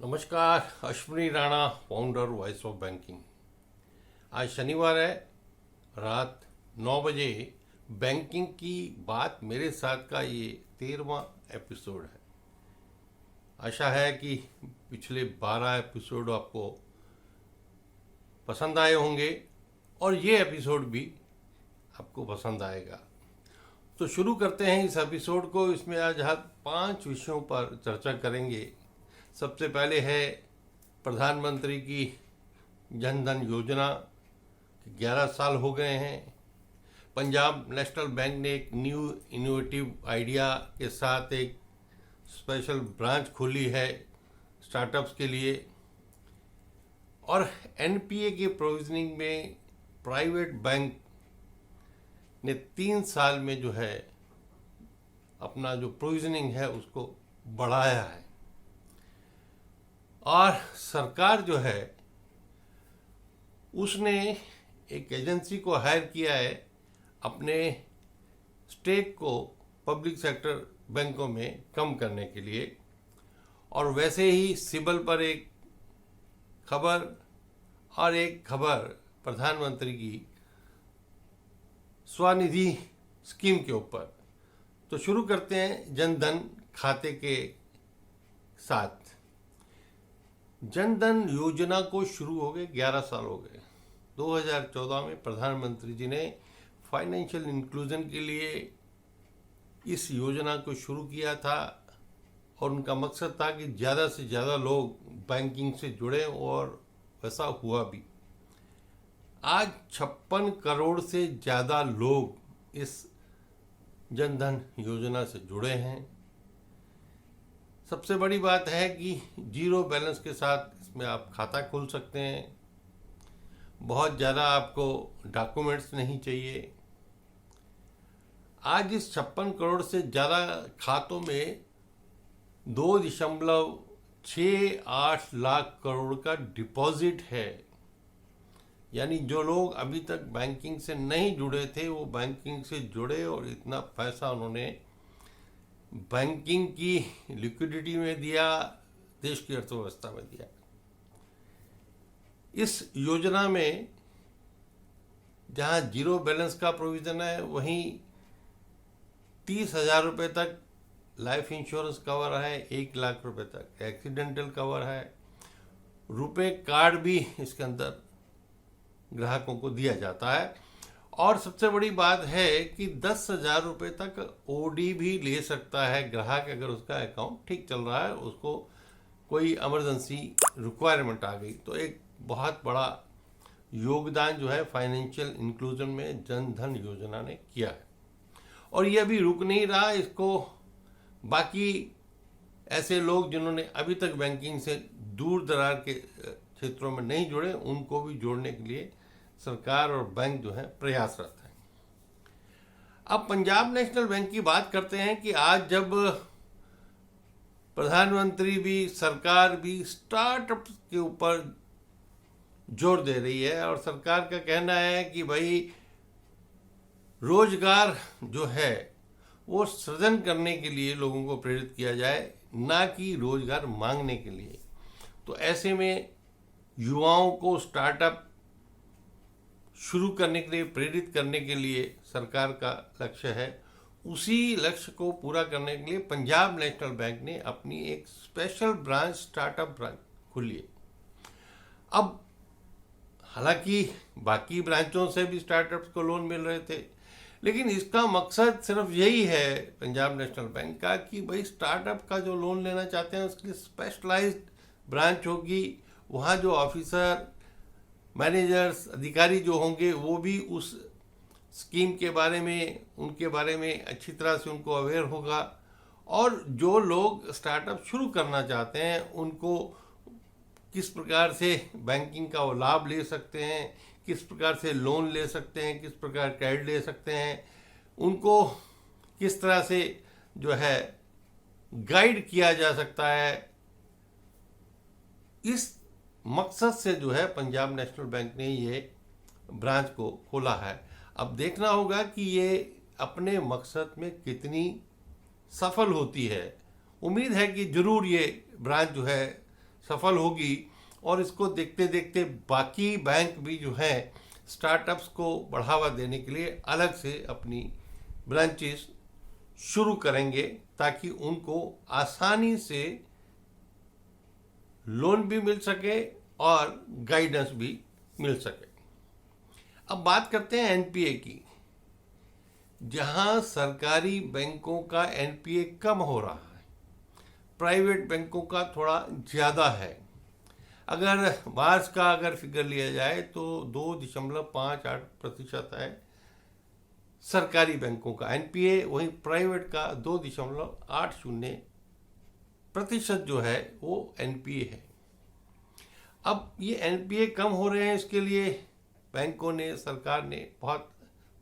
नमस्कार। Ashwini Rana, founder voice of banking. आज शनिवार है, रात 9 बजे बैंकिंग की बात मेरे साथ का ये 13वां एपिसोड है। आशा है कि पिछले 12 एपिसोड आपको पसंद आए होंगे और ये एपिसोड भी आपको पसंद आएगा। तो शुरू करते हैं इस एपिसोड को। इसमें आज हम 5 विषयों पर चर्चा करेंगे। सबसे पहले है प्रधानमंत्री की जन धन योजना। 11 साल हो गए हैं। पंजाब नेशनल बैंक ने एक न्यू इनोवेटिव आइडिया के साथ एक स्पेशल ब्रांच खोली है स्टार्टअप्स के लिए। और एनपीए के प्रोविजनिंग में प्राइवेट बैंक ने 3 साल में जो है अपना जो प्रोविजनिंग है उसको बढ़ाया है। और सरकार जो है उसने एक एजेंसी को हायर किया है अपने स्टेक को पब्लिक सेक्टर बैंकों में कम करने के लिए। और वैसे ही सिबल पर एक खबर और एक खबर प्रधानमंत्री की स्वनिधि स्कीम के ऊपर। तो शुरू करते हैं जन धन खाते के साथ। जन धन योजना को शुरू हो गए 11 साल हो गए। 2014 में प्रधानमंत्री जी ने फाइनेंशियल इंक्लूजन के लिए इस योजना को शुरू किया था और उनका मकसद था कि ज़्यादा से ज़्यादा लोग बैंकिंग से जुड़े और वैसा हुआ भी। आज 56 करोड़ से ज़्यादा लोग इस जन धन योजना से जुड़े हैं। सबसे बड़ी बात है कि जीरो बैलेंस के साथ इसमें आप खाता खोल सकते हैं। बहुत ज़्यादा आपको डॉक्यूमेंट्स नहीं चाहिए। आज इस 56 करोड़ से ज़्यादा खातों में 2.68 लाख करोड़ का डिपॉजिट है। यानी जो लोग अभी तक बैंकिंग से नहीं जुड़े थे वो बैंकिंग से जुड़े और इतना पैसा उन्होंने बैंकिंग की लिक्विडिटी में दिया, देश की अर्थव्यवस्था में दिया। इस योजना में जहां जीरो बैलेंस का प्रोविजन है वहीं 30,000 रुपये तक लाइफ इंश्योरेंस कवर है, 1 लाख रुपए तक एक्सीडेंटल कवर है। रुपए कार्ड भी इसके अंदर ग्राहकों को दिया जाता है। और सबसे बड़ी बात है कि 10,000 रुपये तक ओडी भी ले सकता है ग्राहक, अगर उसका अकाउंट ठीक चल रहा है, उसको कोई इमरजेंसी रिक्वायरमेंट आ गई। तो एक बहुत बड़ा योगदान जो है फाइनेंशियल इंक्लूजन में जन धन योजना ने किया है। और ये अभी रुक नहीं रहा, इसको बाकी ऐसे लोग जिन्होंने अभी तक बैंकिंग से दूर दराज के क्षेत्रों में नहीं जुड़े उनको भी जोड़ने के लिए सरकार और बैंक जो है प्रयासरत है। अब पंजाब नेशनल बैंक की बात करते हैं कि आज जब प्रधानमंत्री भी सरकार भी स्टार्टअप के ऊपर जोर दे रही है और सरकार का कहना है कि भाई रोजगार जो है वो सृजन करने के लिए लोगों को प्रेरित किया जाए, ना कि रोजगार मांगने के लिए। तो ऐसे में युवाओं को स्टार्टअप शुरू करने के लिए प्रेरित करने के लिए सरकार का लक्ष्य है। उसी लक्ष्य को पूरा करने के लिए पंजाब नेशनल बैंक ने अपनी एक स्पेशल ब्रांच स्टार्टअप ब्रांच खोली है। अब हालांकि बाकी ब्रांचों से भी स्टार्टअप्स को लोन मिल रहे थे, लेकिन इसका मकसद सिर्फ यही है पंजाब नेशनल बैंक का कि भाई स्टार्टअप का जो लोन लेना चाहते हैं उसके लिए स्पेशलाइज्ड ब्रांच होगी। वहाँ जो ऑफिसर, मैनेजर्स, अधिकारी जो होंगे वो भी उस स्कीम के बारे में, उनके बारे में अच्छी तरह से उनको अवेयर होगा। और जो लोग स्टार्टअप शुरू करना चाहते हैं उनको किस प्रकार से बैंकिंग का वो लाभ ले सकते हैं, किस प्रकार से लोन ले सकते हैं, किस प्रकार क्रेडिट ले सकते हैं, उनको किस तरह से जो है गाइड किया जा सकता है, इस मकसद से जो है पंजाब नेशनल बैंक ने ये ब्रांच को खोला है। अब देखना होगा कि ये अपने मकसद में कितनी सफल होती है। उम्मीद है कि जरूर ये ब्रांच जो है सफल होगी और इसको देखते देखते बाकी बैंक भी जो हैं स्टार्टअप्स को बढ़ावा देने के लिए अलग से अपनी ब्रांचेस शुरू करेंगे ताकि उनको आसानी से लोन भी मिल सके और गाइडेंस भी मिल सके। अब बात करते हैं एनपीए की। जहां सरकारी बैंकों का एनपीए कम हो रहा है, प्राइवेट बैंकों का थोड़ा ज़्यादा है। अगर मार्च का अगर फिगर लिया जाए तो 2.58% है सरकारी बैंकों का एनपीए, वहीं प्राइवेट का 2.80% जो है वो एनपीए है। अब ये एनपीए कम हो रहे हैं, इसके लिए बैंकों ने, सरकार ने बहुत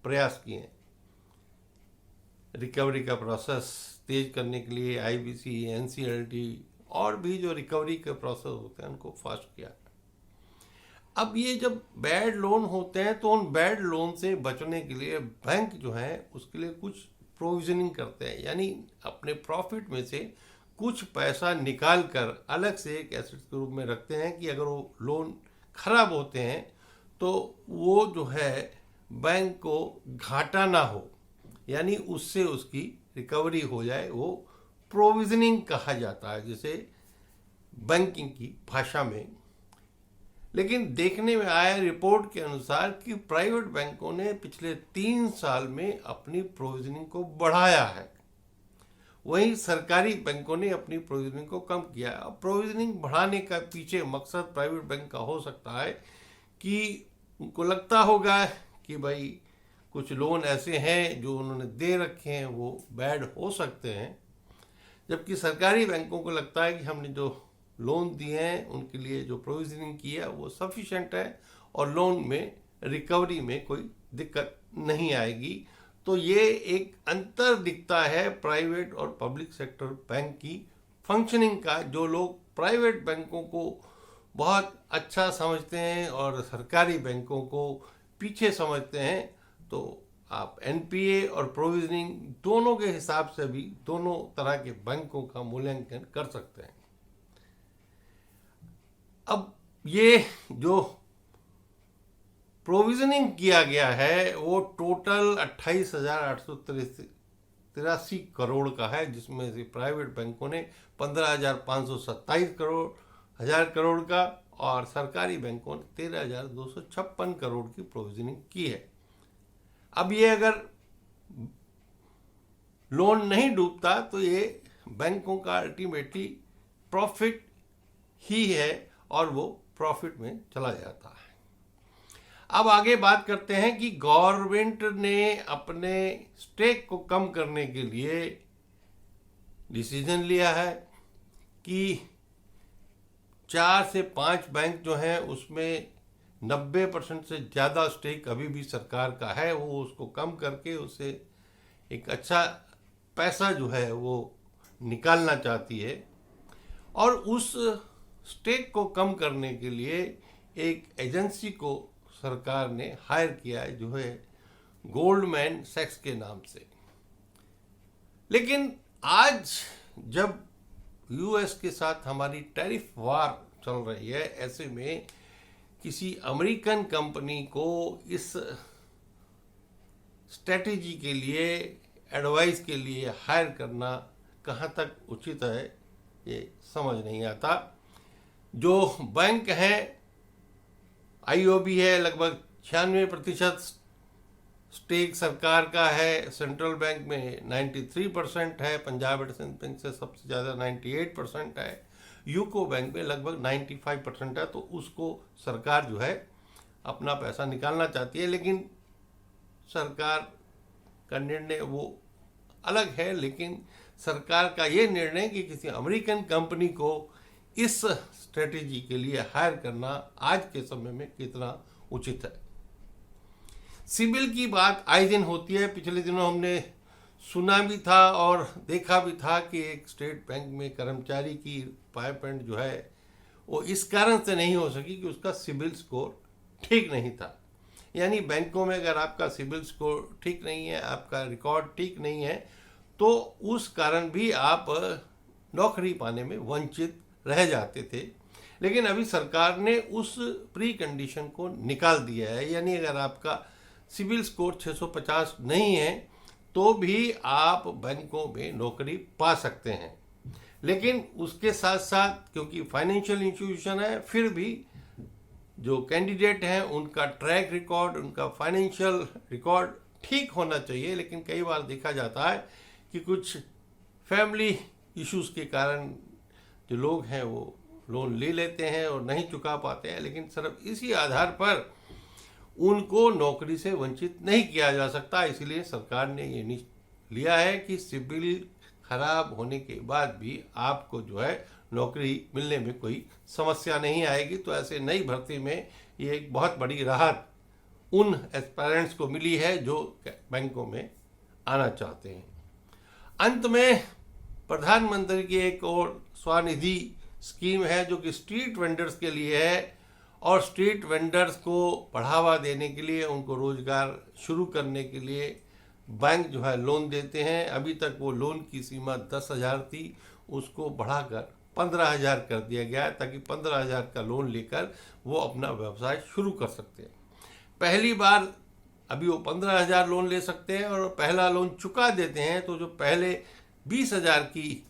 प्रयास किए हैं। रिकवरी का प्रोसेस तेज करने के लिए आईबीसी, एनसीएलटी और भी जो रिकवरी के प्रोसेस होते हैं उनको फास्ट किया। अब ये जब बैड लोन होते हैं तो उन बैड लोन से बचने के लिए बैंक जो है उसके लिए कुछ प्रोविजनिंग करते हैं, यानी अपने प्रॉफिट में से कुछ पैसा निकाल कर अलग से एक एसेट के रूप में रखते हैं कि अगर वो लोन खराब होते हैं तो वो जो है बैंक को घाटा ना हो, यानी उससे उसकी रिकवरी हो जाए। वो प्रोविजनिंग कहा जाता है जिसे बैंकिंग की भाषा में। लेकिन देखने में आया रिपोर्ट के अनुसार कि प्राइवेट बैंकों ने पिछले 3 साल में अपनी प्रोविजनिंग को बढ़ाया है, वहीं सरकारी बैंकों ने अपनी प्रोविजनिंग को कम किया। अब प्रोविजनिंग बढ़ाने का पीछे मकसद प्राइवेट बैंक का हो सकता है कि उनको लगता होगा कि भाई कुछ लोन ऐसे हैं जो उन्होंने दे रखे हैं वो बैड हो सकते हैं, जबकि सरकारी बैंकों को लगता है कि हमने जो लोन दिए हैं उनके लिए जो प्रोविजनिंग की है वो सफिशेंट है और लोन में रिकवरी में कोई दिक्कत नहीं आएगी। तो ये एक अंतर दिखता है प्राइवेट और पब्लिक सेक्टर बैंक की फंक्शनिंग का। जो लोग प्राइवेट बैंकों को बहुत अच्छा समझते हैं और सरकारी बैंकों को पीछे समझते हैं, तो आप एनपीए और प्रोविजनिंग दोनों के हिसाब से भी दोनों तरह के बैंकों का मूल्यांकन कर सकते हैं। अब ये जो प्रोविजनिंग किया गया है वो टोटल 28,883 करोड़ का है, जिसमें से प्राइवेट बैंकों ने 15,527 करोड़ का और सरकारी बैंकों ने 13,256 करोड़ की प्रोविजनिंग की है। अब ये अगर लोन नहीं डूबता तो ये बैंकों का अल्टीमेटली प्रॉफिट ही है और वो प्रॉफिट में चला जाता है। अब आगे बात करते हैं कि गवर्नमेंट ने अपने स्टेक को कम करने के लिए डिसीजन लिया है कि 4 से 5 बैंक जो हैं उसमें 90% से ज़्यादा स्टेक अभी भी सरकार का है, वो उसको कम करके उसे एक अच्छा पैसा जो है वो निकालना चाहती है। और उस स्टेक को कम करने के लिए एक एजेंसी को सरकार ने हायर किया है जो है गोल्डमैन सैक्स के नाम से। लेकिन आज जब यूएस के साथ हमारी टैरिफ वार चल रही है, ऐसे में किसी अमेरिकन कंपनी को इस स्ट्रेटेजी के लिए, एडवाइस के लिए हायर करना कहाँ तक उचित है ये समझ नहीं आता। जो बैंक हैं, आईओबी है, लगभग 96% स्टेक सरकार का है, सेंट्रल बैंक में 93% है, पंजाब एंड सिंध बैंक से सबसे ज़्यादा 98% है, यूको बैंक में लगभग 95% है। तो उसको सरकार जो है अपना पैसा निकालना चाहती है, लेकिन सरकार का निर्णय वो अलग है। लेकिन सरकार का ये निर्णय कि किसी अमेरिकन कंपनी को इस स्ट्रेटेजी के लिए हायर करना आज के समय में कितना उचित है। सिबिल की बात आए दिन होती है। पिछले दिनों हमने सुना भी था और देखा भी था कि एक स्टेट बैंक में कर्मचारी की रिटायरमेंट जो है वो इस कारण से नहीं हो सकी कि उसका सिबिल स्कोर ठीक नहीं था। यानी बैंकों में अगर आपका सिबिल स्कोर ठीक नहीं है, आपका रिकॉर्ड ठीक नहीं है, तो उस कारण भी आप नौकरी पाने में वंचित रह जाते थे। लेकिन अभी सरकार ने उस प्री कंडीशन को निकाल दिया है, यानी अगर आपका सिविल स्कोर 650 नहीं है तो भी आप बैंकों में नौकरी पा सकते हैं। लेकिन उसके साथ साथ क्योंकि फाइनेंशियल इंस्टीट्यूशन है, फिर भी जो कैंडिडेट हैं उनका ट्रैक रिकॉर्ड, उनका फाइनेंशियल रिकॉर्ड ठीक होना चाहिए। लेकिन कई बार देखा जाता है कि कुछ फैमिली इश्यूज के कारण जो लोग हैं वो लोन ले लेते हैं और नहीं चुका पाते हैं, लेकिन सिर्फ इसी आधार पर उनको नौकरी से वंचित नहीं किया जा सकता। इसलिए सरकार ने ये लिया है कि सिविल खराब होने के बाद भी आपको जो है नौकरी मिलने में कोई समस्या नहीं आएगी। तो ऐसे नई भर्ती में ये एक बहुत बड़ी राहत उन एस्पायरेंट्स को मिली है जो बैंकों में आना चाहते हैं। अंत में प्रधानमंत्री की एक और स्वनिधि स्कीम है जो कि स्ट्रीट वेंडर्स के लिए है, और स्ट्रीट वेंडर्स को बढ़ावा देने के लिए, उनको रोजगार शुरू करने के लिए बैंक जो है लोन देते हैं। अभी तक वो लोन की सीमा 10,000 थी, उसको बढ़ाकर 15,000 कर दिया गया है ताकि 15,000 का लोन लेकर वो अपना व्यवसाय शुरू कर सकते हैं। पहली बार अभी वो 15,000 लोन ले सकते हैं और पहला लोन चुका देते हैं, तो जो पहले 20,000 की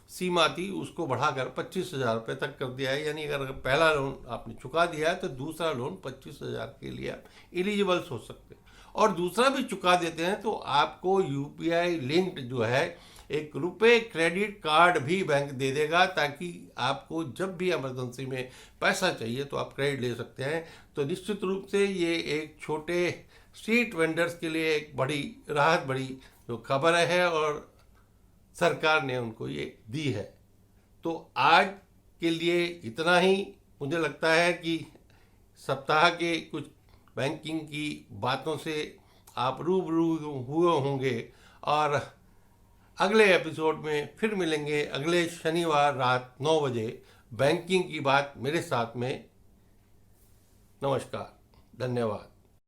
सीमा थी उसको बढ़ाकर 25,000 रुपये तक कर दिया है। यानी अगर पहला लोन आपने चुका दिया है तो दूसरा लोन 25,000 के लिए आप एलिजिबल हो सकते हैं। और दूसरा भी चुका देते हैं तो आपको यूपीआई लिंक्ड जो है एक रुपए क्रेडिट कार्ड भी बैंक दे देगा, ताकि आपको जब भी इमरजेंसी में पैसा चाहिए तो आप क्रेडिट ले सकते हैं। तो निश्चित रूप से ये एक छोटे स्ट्रीट वेंडर्स के लिए एक बड़ी राहत, बड़ी जो खबर है, और सरकार ने उनको ये दी है। तो आज के लिए इतना ही। मुझे लगता है कि सप्ताह के कुछ बैंकिंग की बातों से आप रूबरू हुए होंगे, और अगले एपिसोड में फिर मिलेंगे अगले शनिवार रात 9 बजे बैंकिंग की बात मेरे साथ में। नमस्कार, धन्यवाद।